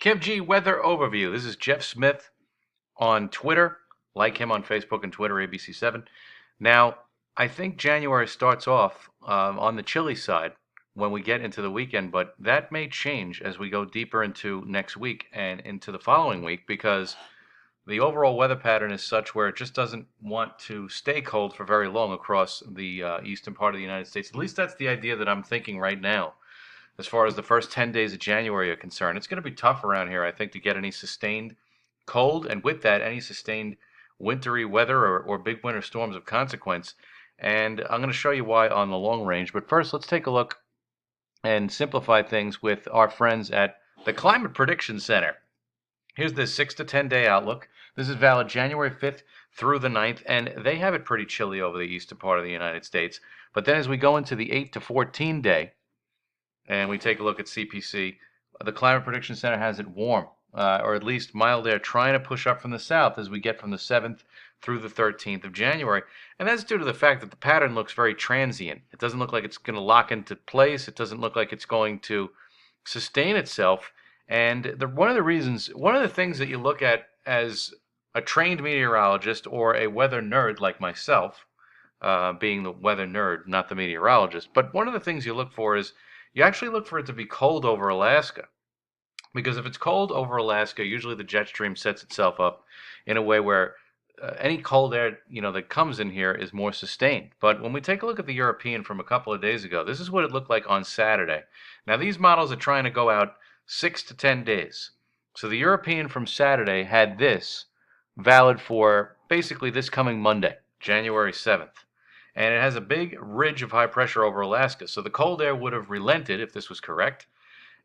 Kev G Weather Overview. This is Jeff Smith on Twitter. Like him on Facebook and Twitter, ABC7. Now, I think January starts off on the chilly side when we get into the weekend, but that may change as we go deeper into next week and into the following week because the overall weather pattern is such where it just doesn't want to stay cold for very long across the eastern part of the United States. At least that's the idea that I'm thinking right now as far as the first 10 days of January are concerned. It's going to be tough around here, I think, to get any sustained cold, and with that, any sustained wintry weather or big winter storms of consequence. And I'm going to show you why on the long range. But first, let's take a look and simplify things with our friends at the Climate Prediction Center. Here's the 6 to 10 day outlook. This is valid January 5th through the 9th, and they have it pretty chilly over the eastern part of the United States. But then as we go into the 8 to 14 day, and we take a look at CPC, the Climate Prediction Center has it warm, or at least mild air, trying to push up from the south as we get from the 7th through the 13th of January. And that's due to the fact that the pattern looks very transient. It doesn't look like it's going to lock into place. It doesn't look like it's going to sustain itself. And one of the things that you look at as a trained meteorologist or a weather nerd like myself, being the weather nerd, not the meteorologist, but one of the things you look for is you actually look for it to be cold over Alaska. Because if it's cold over Alaska, usually the jet stream sets itself up in a way where any cold air, that comes in here is more sustained. But when we take a look at the European from a couple of days ago, this is what it looked like on Saturday. Now, these models are trying to go out 6 to 10 days. So the European from Saturday had this valid for basically this coming Monday, January 7th. And it has a big ridge of high pressure over Alaska. So the cold air would have relented if this was correct.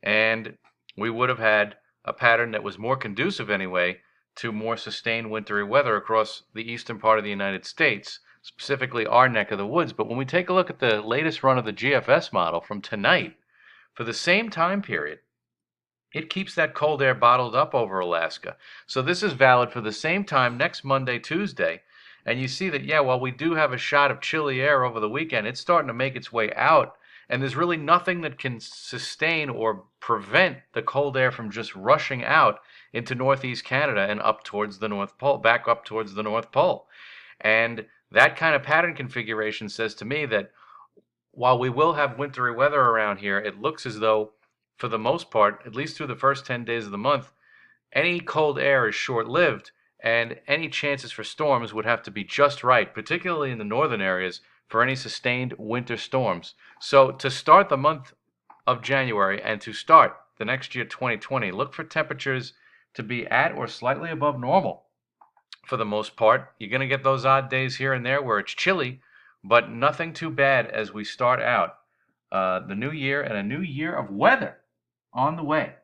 And we would have had a pattern that was more conducive anyway to more sustained wintry weather across the eastern part of the United States, specifically our neck of the woods. But when we take a look at the latest run of the GFS model from tonight, for the same time period, it keeps that cold air bottled up over Alaska. So this is valid for the same time next Monday, Tuesday. And you see that, while we do have a shot of chilly air over the weekend, it's starting to make its way out. And there's really nothing that can sustain or prevent the cold air from just rushing out into northeast Canada and up towards the North Pole, back up towards the North Pole. And that kind of pattern configuration says to me that while we will have wintry weather around here, it looks as though, for the most part, at least through the first 10 days of the month, any cold air is short-lived, and any chances for storms would have to be just right, particularly in the northern areas, for any sustained winter storms. So to start the month of January and to start the next year, 2020, look for temperatures to be at or slightly above normal. For the most part, you're going to get those odd days here and there where it's chilly, but nothing too bad as we start out the new year and a new year of weather on the way.